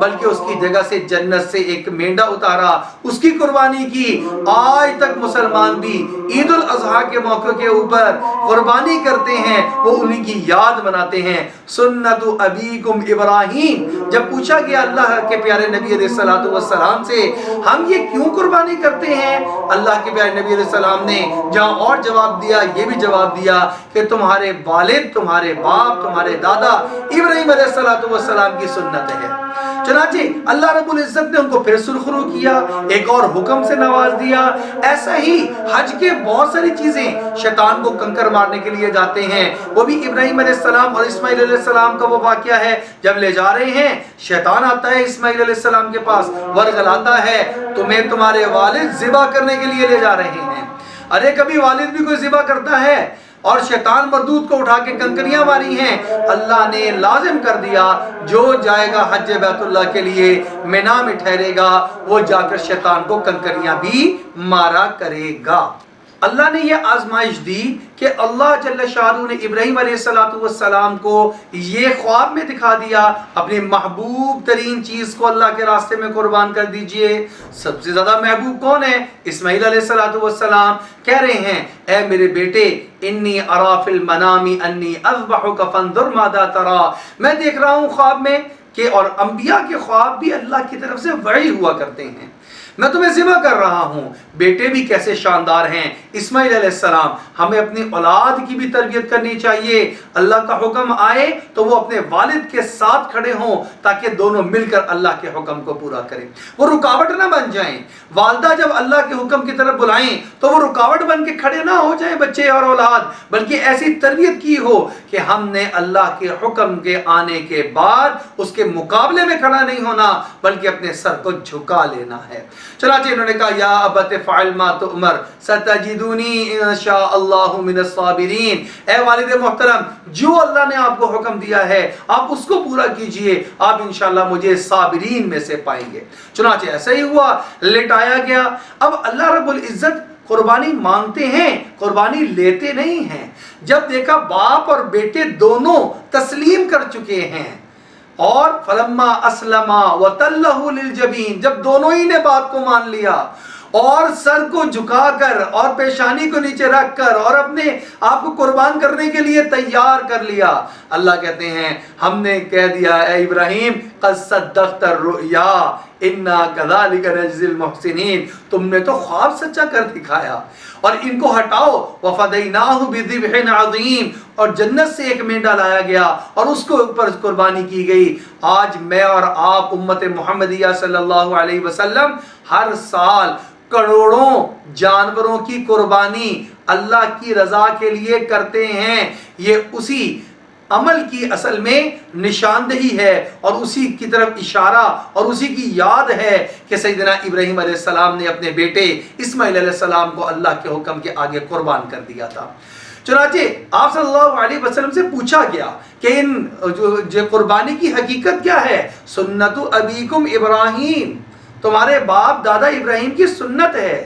بلکہ اس کی جگہ سے جنت سے ایک مینڈا اتارا، اس کی قربانی کی۔ آج تک مسلمان بھی عید الاضحیٰ کے موقع کے اوپر قربانی کرتے ہیں، وہ انہی کی یاد مناتے ہیں۔ سنت ابیکم ابراہیم، جب پوچھا گیا اللہ کے پیارے نبی علیہ السلام سے ہم یہ کیوں قربانی کرتے ہیں، اللہ کے پیارے نبی علیہ السلام نے جہاں اور جواب دیا، یہ بھی جواب دیا کہ تمہارے والد، تمہارے باپ، تمہارے دادا ابراہیم علیہ السلام کی سنت ہے۔ چنانچہ اللہ رب العزت نے ان کو پھر سرخرو کیا، ایک اور حکم سے نواز دیا۔ ایسا ہی حج کے بہت ساری چیزیں شیطان کو کنکر مارنے کے لیے جاتے ہیں، وہ بھی ابراہیم علیہ السلام اور اسماعیل علیہ السلام کا وہ واقعہ ہے۔ جب لے جا رہے ہیں، شیطان آتا ہے اسماعیل علیہ السلام کے پاس، ورغلاتا ہے تمہیں تمہارے والد ذبح کرنے کے لیے لے جا رہے ہیں۔ ارے کبھی والد بھی کوئی ذبح کرتا ہے؟ اور شیطان مردود کو اٹھا کے کنکریاں ماری ہیں۔ اللہ نے لازم کر دیا جو جائے گا حج بیت اللہ کے لیے مینا میں ٹھہرے گا، وہ جا کر شیطان کو کنکریاں بھی مارا کرے گا۔ اللہ نے یہ آزمائش دی کہ اللہ جل شانہ نے ابراہیم علیہ السلام کو یہ خواب میں دکھا دیا، اپنی محبوب ترین چیز کو اللہ کے راستے میں قربان کر دیجئے۔ سب سے زیادہ محبوب کون ہے؟ اسماعیل علیہ السلام کہہ رہے ہیں اے میرے بیٹے انی ارا فی المنام انی اذبحک فانظر ماذا تری، میں دیکھ رہا ہوں خواب میں کہ، اور انبیاء کے خواب بھی اللہ کی طرف سے وحی ہوا کرتے ہیں، میں تمہیں ذبح کر رہا ہوں۔ بیٹے بھی کیسے شاندار ہیں اسماعیل علیہ السلام۔ ہمیں اپنی اولاد کی بھی تربیت کرنی چاہیے، اللہ کا حکم آئے تو وہ اپنے والد کے ساتھ کھڑے ہوں تاکہ دونوں مل کر اللہ کے حکم کو پورا کریں، وہ رکاوٹ نہ بن جائیں۔ والدہ جب اللہ کے حکم کی طرف بلائیں تو وہ رکاوٹ بن کے کھڑے نہ ہو جائیں بچے اور اولاد، بلکہ ایسی تربیت کی ہو کہ ہم نے اللہ کے حکم کے آنے کے بعد اس کے مقابلے میں کھڑا نہیں ہونا بلکہ اپنے سر کو جھکا لینا ہے۔ چنانچہ انہوں نے کہا یا ابت فعل ما تؤمر ستجدونی انشاء اللہ من الصابرین، اے والد محترم جو اللہ نے آپ کو حکم دیا ہے آپ اس کو پورا کیجئے، آپ انشاءاللہ مجھے صابرین میں سے پائیں گے۔ چنانچہ ایسا ہی ہوا، لٹایا گیا۔ اب اللہ رب العزت قربانی مانگتے ہیں، قربانی لیتے نہیں ہیں۔ جب دیکھا باپ اور بیٹے دونوں تسلیم کر چکے ہیں، اور فلما اسلما وتلہ للجبین، جب دونوں ہی نے بات کو مان لیا اور سر کو جھکا کر اور پیشانی کو نیچے رکھ کر اور اپنے آپ کو قربان کرنے کے لیے تیار کر لیا، اللہ کہتے ہیں ہم نے کہہ دیا اے ابراہیم قد صدقت الرؤیا انا کذالک نجزی المحسنین، تم نے تو خواب سچا کر دکھایا۔ اور ان کو ہٹاؤ وفدیناہ بذبح عظیم، اور جنت سے ایک مینڈا لایا گیا اور اس کو اوپر قربانی کی گئی۔ آج میں اور آپ امت محمدیہ صلی اللہ علیہ وسلم ہر سال کروڑوں جانوروں کی قربانی اللہ کی رضا کے لیے کرتے ہیں۔ یہ اسی عمل کی اصل میں نشاندہی ہے اور اسی کی طرف اشارہ اور اسی کی یاد ہے کہ سیدنا ابراہیم علیہ السلام نے اپنے بیٹے اسماعیل علیہ السلام کو اللہ کے حکم کے آگے قربان کر دیا تھا۔ چنانچہ آپ صلی اللہ علیہ وسلم سے پوچھا گیا کہ ان جو قربانی کی حقیقت کیا ہے؟ سنت ابیکم ابراہیم، تمہارے باپ دادا ابراہیم کی سنت ہے۔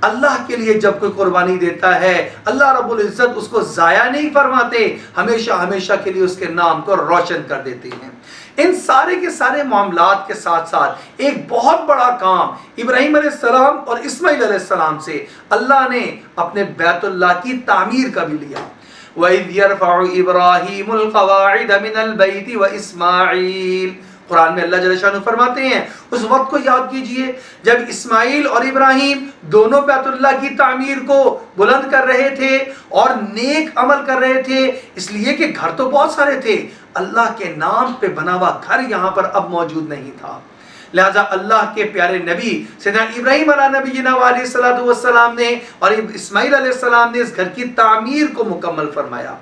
اللہ کے لیے جب کوئی قربانی دیتا ہے اللہ رب العزت اس کو ضائع نہیں فرماتے، ہمیشہ ہمیشہ کے لیے اس کے نام کو روشن کر دیتے ہیں۔ ان سارے کے سارے معاملات کے ساتھ ساتھ ایک بہت بڑا کام ابراہیم علیہ السلام اور اسماعیل علیہ السلام سے اللہ نے اپنے بیت اللہ کی تعمیر کا بھی لیا۔ وَإِذْ يَرْفَعُ إِبْرَاهِيمُ الْقَوَاعِدَ مِنَ الْبَيْتِ وَإِسْمَاعِيلُ، قرآن میں اللہ جل شانہ فرماتے ہیں اس وقت کو یاد کیجئے جب اسماعیل اور ابراہیم دونوں بیت اللہ کی تعمیر کو بلند کر رہے تھے اور نیک عمل کر رہے تھے، اس لیے کہ گھر تو بہت سارے تھے، اللہ کے نام پہ بنا ہوا گھر یہاں پر اب موجود نہیں تھا۔ لہذا اللہ کے پیارے نبی سیدنا ابراہیم علیہ نبینا علیہ السلام نے اور اسماعیل علیہ السلام نے اس گھر کی تعمیر کو مکمل فرمایا۔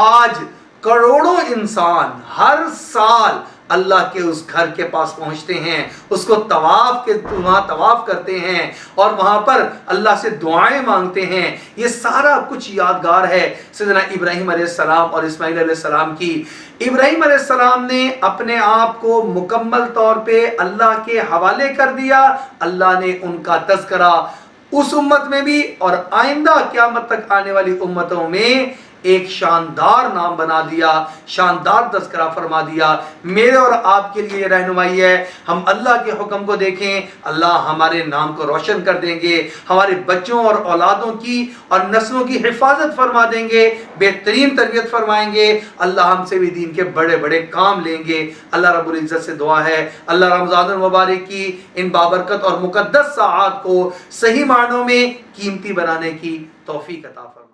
آج کروڑوں انسان ہر سال اللہ کے اس گھر کے پاس پہنچتے ہیں، اس کو وہاں طواف کرتے ہیں اور وہاں پر اللہ سے دعائیں مانگتے ہیں۔ یہ سارا کچھ یادگار ہے سیدنا ابراہیم علیہ السلام اور اسماعیل علیہ السلام کی۔ ابراہیم علیہ السلام نے اپنے آپ کو مکمل طور پہ اللہ کے حوالے کر دیا، اللہ نے ان کا تذکرہ اس امت میں بھی اور آئندہ قیامت تک آنے والی امتوں میں ایک شاندار نام بنا دیا، شاندار تذکرہ فرما دیا۔ میرے اور آپ کے لیے یہ رہنمائی ہے، ہم اللہ کے حکم کو دیکھیں، اللہ ہمارے نام کو روشن کر دیں گے، ہمارے بچوں اور اولادوں کی اور نسلوں کی حفاظت فرما دیں گے، بہترین تربیت فرمائیں گے، اللہ ہم سے بھی دین کے بڑے بڑے کام لیں گے۔ اللہ رب العزت سے دعا ہے اللہ رمضان المبارک کی ان بابرکت اور مقدس ساعات کو صحیح معنوں میں قیمتی بنانے کی توفیق عطا فرمائے۔